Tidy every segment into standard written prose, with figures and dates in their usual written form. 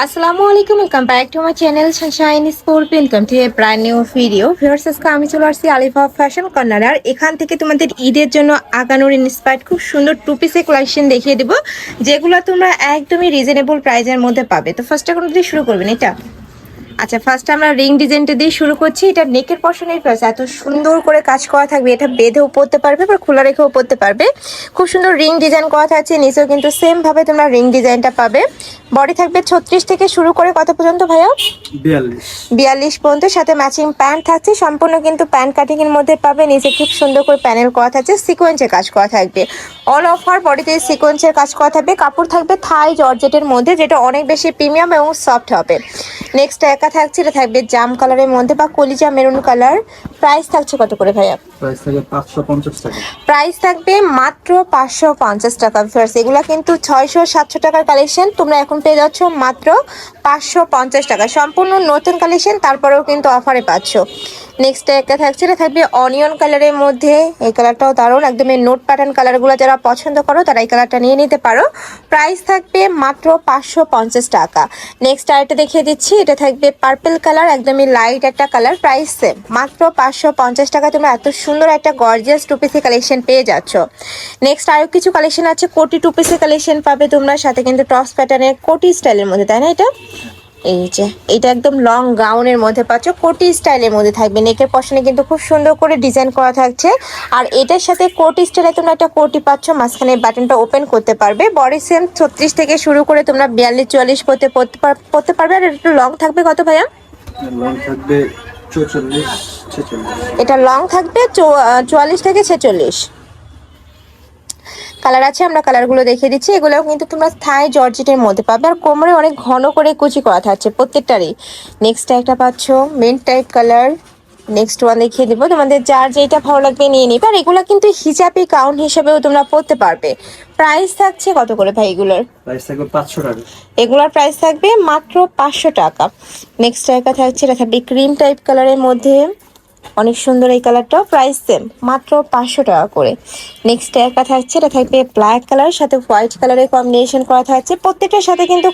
আসসালামু আলাইকুম, welcome back to my channel Sunshine sport. Welcome to A brand new video. Viewers, আজকে আমি চলে আসছি আলিফা ফ্যাশন কর্নার। আর এখান থেকে তোমাদের ঈদের জন্য আগানোর ইন্সপায়ার্ড খুব সুন্দর টু পিসের কালেকশন দেখিয়ে দেবো, যেগুলো তোমরা একদমই রিজনেবল প্রাইজের মধ্যে পাবে। তো ফার্স্টে কোনো দিয়ে শুরু করবেন এটা। আচ্ছা, ফার্স্ট আমরা রিং ডিজাইনটা দিয়ে শুরু করছি। এটা নেকের পশনের প্লাস এত সুন্দর করে কাজ করা থাকবে, এটা বেঁধেও পরতে পারবে বা খোলা রেখেও পরতে পারবে। খুব সুন্দর রিং ডিজাইন করা থাকছে, নিচেও কিন্তু সেম ভাবে তোমরা রিং ডিজাইনটা পাবে। বডি থাকবে 36 থেকে শুরু করে কত পর্যন্ত ভাইয়া? 42 পর্যন্ত। সাথে ম্যাচিং প্যান্ট থাকছে, সম্পূর্ণ কিন্তু প্যান্ট কাটিং এর মধ্যে পাবে। নিচে খুব সুন্দর করে প্যানেল করা থাকছে, সিকোয়েন্সের কাজ করা থাকবে। অল ওভার বডিতে সিকোয়েন্সের কাজ করা থাকবে। কাপড় থাকবে থাই জর্জেটের মধ্যে, যেটা অনেক বেশি প্রিমিয়াম এবং সফট হবে। নেক্সট একা থাকছে, এটা থাকবে জাম কালারের মধ্যে বা কলিজা মেরুন কালার। প্রাইস থাকছে কত করে ভাইয়া? প্রাইস থাকবে 550 টাকা। প্রাইস থাকবে মাত্র 550 টাকা। ভিউয়ার্স, এগুলো কিন্তু 600-700 টাকার কালেকশন, তোমরা এখন পেয়ে যাচ্ছ মাত্র 550 টাকা। সম্পূর্ণ নতুন কালেকশন, তারপরেও কিন্তু অফারে পাচ্ছ। নেক্সট একটা থাকছে, এটা থাকবে অনিয়ন কালারের মধ্যে। এই কালারটাও দারুণ, একদম এই নোট প্যাটার্ন কালারগুলো যারা পছন্দ করো তারা এই কালারটা নিয়ে নিতে পারো। প্রাইস থাকবে মাত্র 550 টাকা। নেক্সট আরেকটা দেখিয়ে দিচ্ছি, এটা থাকবে পার্পল কালার, একদমই লাইট একটা কালার। প্রাইস সেম, মাত্র 550 টাকা। তোমরা এত সুন্দর একটা গর্জিয়াস টু পিসের কালেকশন পেয়ে যাচ্ছ। নেক্সট আরও কিছু কালেকশন আছে, কোটি টু পিসের কালেকশন পাবে তোমরা, সাথে কিন্তু টপস প্যাটার্নের কোটি স্টাইলের মধ্যে, তাই না? এই যে এটা একদম লং গাউনের মধ্যে পাচ্ছ, কোটি স্টাইলের মধ্যে থাকবে। নেকের পশনে কিন্তু খুব সুন্দর করে ডিজাইন করা থাকছে। আর এটার সাথে কোটি স্টাইলে তোমরা একটা কোটি পাচ্ছ, মাঝখানে বাটনটা ওপেন করতে পারবে। বডি সেম 36 থেকে শুরু করে তোমরা 42-44 পড়তে পারবে। আর একটু লং থাকবে কত ভাইয়া? লং থাকবে 44-46। এটা লং থাকবে 44 থেকে 46। কালার আছে, আমরা কালারগুলো দেখিয়ে দিচ্ছি। এগুলোও কিন্তু তোমরা থাই জর্জেটের মধ্যে পাবে। আর কোমরে অনেক ঘন করে কুচি করা থাকছে প্রত্যেকটারই। নেক্সট একটা পাচ্ছ main type colour. Next one দেখিয়ে দিব, তোমাদের যার যেটা ভালো লাগবে নিয়ে নিবে। আর এগুলো কিন্তু হিজাবি কাউন্ট হিসেবেও তোমরা পড়তে পারবে। প্রাইস থাকছে কত করে ভাই এগুলোর? প্রাইস থাকবে 500 টাকা। এগুলোর প্রাইস থাকবে মাত্র 500 টাকা। নেক্সট একটা থাকছে, এটা থাকবে ক্রিম টাইপ কালারের মধ্যে, অনেক সুন্দর এই কালারটাও। প্রাইস সেম, মাত্র 500 টাকা করে। নেক্সট একটা থাকছে, এটা থাকবে ব্ল্যাক কালার সাথে হোয়াইট কালারের কম্বিনেশন করা থাকছে। প্রত্যেকটার সাথে কিন্তু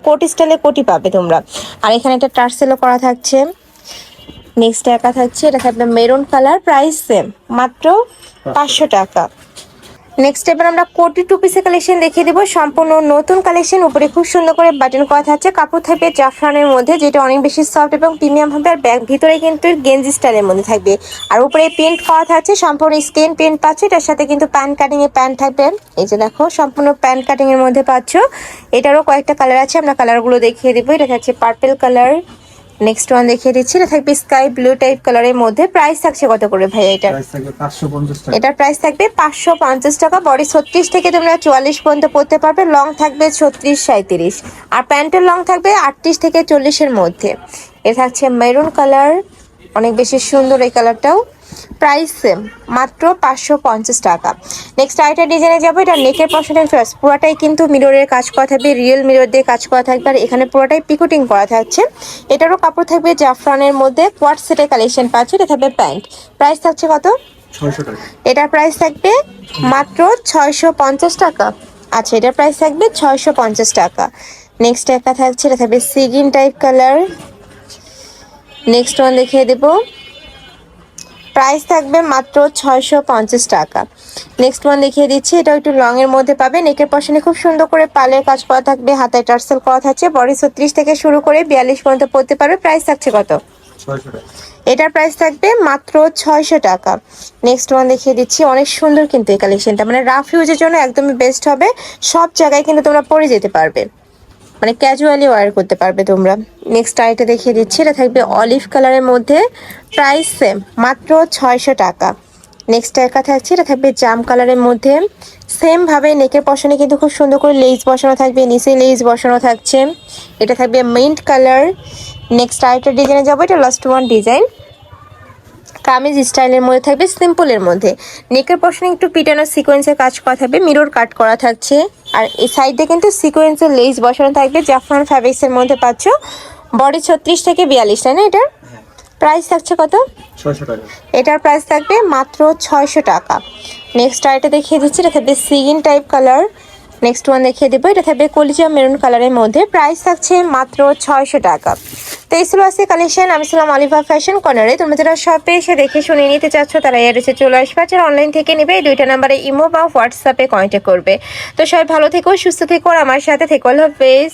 কোট স্টাইলে কোটি পাবে তোমরা। আর এখানে একটা টার্সেলও করা থাকছে। নেক্সট একা থাকছে, এটা থাকবে মেরুন কালার। প্রাইস সেম, মাত্র 500 টাকা। নেক্সট এবার আমরা কোটি টু পিসের কালেকশন দেখিয়ে দেবো, সম্পূর্ণ নতুন কালেকশন। উপরে খুব সুন্দর করে বাটন করা থাকছে, কাপড় থাকবে জাফরানের মধ্যে, যেটা অনেক বেশি সফট এবং প্রিমিয়াম হবে। আর ব্যাগ ভিতরে কিন্তু গেঞ্জি স্টাইলের মধ্যে থাকবে। আর উপরে প্রিন্ট করা থাকছে, সম্পূর্ণ স্ক্রিন প্রিন্ট পাচ্ছে। এটার সাথে কিন্তু প্যান্ট কাটিং এর প্যান্ট থাকবে। এই যে দেখো, সম্পূর্ণ প্যান্ট কাটিং এর মধ্যে পাচ্ছ। এটারও কয়েকটা কালার আছে, আমরা কালারগুলো দেখিয়ে দেবো। এটা থাকছে পার্পল কালার। নেক্সট ওয়ান দেখিয়ে দিচ্ছি, এটা থাকবে স্কাই ব্লু টাইপ কালারের মধ্যে। প্রাইস থাকছে কত করে ভাই এটা? প্রাইস থাকবে 550 টাকা। এটার প্রাইস থাকবে 550 টাকা। বডি 36 থেকে তোমরা 44 পর্যন্ত পড়তে পারবে। লং থাকবে 36-37। আর প্যান্টের লং থাকবে 38 থেকে 40-এর মধ্যে। এ থাকছে মেরুন কালার, অনেক বেশি সুন্দর এই কালারটাও। প্রাইস সেম, মাত্র 550 টাকা। নেক্সট আরেকটা ডিজাইনে যাবো, এটা নেকের পশনের ফ্লাস, পুরোটাই কিন্তু মিররের কাজ করা থাকবে, রিয়েল মিরর দিয়ে কাজ করা থাকবে। আর এখানে পুরোটাই পিকোটিং করা থাকছে। এটারও কাপড় থাকবে জাফরানের মধ্যে, কোয়ার্ট সেটের কালেকশন পাচ্ছে। এটা থাকবে প্যান্ট। প্রাইস থাকছে কত? 600 টাকা। এটার প্রাইস থাকবে মাত্র 650 টাকা। আচ্ছা, এটার প্রাইস থাকবে 650 টাকা। নেক্সট একটা থাকছে, এটা থাকবে সিগিন টাইপ কালার। নেক্সট ওয়ান দেখিয়ে দেবো, প্রাইস থাকবে মাত্র 650 টাকা। নেক্সট ওয়ান দেখিয়ে দিচ্ছি, এটা একটু লং এর মধ্যে পাবে। নেকের পশনে খুব সুন্দর করে পালের কাজ করা থাকবে, হাতে টার্সেল করা থাকছে। বডি 36 থেকে শুরু করে 42 পর্যন্ত পড়তে পারবে। প্রাইস থাকছে কত? 600 টাকা। এটার প্রাইস থাকবে মাত্র 600 টাকা। নেক্সট ওয়ান দেখিয়ে দিচ্ছি, অনেক সুন্দর কিন্তু এই কালেকশনটা, মানে রাফ ইউজের জন্য একদমই বেস্ট হবে। সব জায়গায় কিন্তু তোমরা পরে যেতে পারবে, মানে ক্যাজুয়ালি ওয়্যার করতে পারবে তোমরা। নেক্সট আইটা দেখিয়ে দিচ্ছি, এটা থাকবে অলিভ কালারের মধ্যে। প্রাইস সেম, মাত্র 600 টাকা। নেক্সট একা থাকছে, এটা থাকবে জাম কালারের মধ্যে। সেম ভাবে নেকের পশনে কিন্তু খুব সুন্দর করে লেস বসানো থাকবে, নিচে লেস বসানো থাকছে। এটা থাকবে মিন্ট কালার। নেক্সট আরেকটা ডিজাইনে যাবো, এটা লাস্ট ওয়ান ডিজাইন, কামিজ স্টাইলের মধ্যে থাকবে, সিম্পলের মধ্যে। নেকের পশনে একটু পিটানো সিকোয়েন্সের কাজ করা থাকবে, মিরর কাট করা থাকছে। আর এই সাইডে কিন্তু সিকোয়েন্সের লেস বসানো থাকবে, জাফরান ফ্যাব্রিক্সের মধ্যে পাচ্ছ। বডি 36 থেকে 42, তাই না? এটার প্রাইস থাকছে কত? 600 টাকা। এটার প্রাইস থাকবে মাত্র 600 টাকা। নেক্সট আইটা দেখিয়ে দিচ্ছি, এটা থাকবে সিগিন টাইপ কালার। নেক্সট ওয়ান দেখিয়ে দেবো, এটা থাকবে কলিজা মেরুন কালারের মধ্যে, প্রাইস থাকছে মাত্র 600 টাকা। তো এই ছিল আজকে কালেকশন। আমি ছিলাম অলিভা ফ্যাশন কর্নারে। তোমরা যারা শপে এসে দেখে শুনে নিতে চাচ্ছ তারা এসে চলে আসবে, যারা অনলাইন থেকে নেবে এই দুইটা নাম্বারে ইমো বা হোয়াটসঅ্যাপে কন্ট্যাক্ট করবে। তো সবাই ভালো থেকো, সুস্থ থেকো, আর আমার সাথে থেকো। আল্লাহ হাফেজ।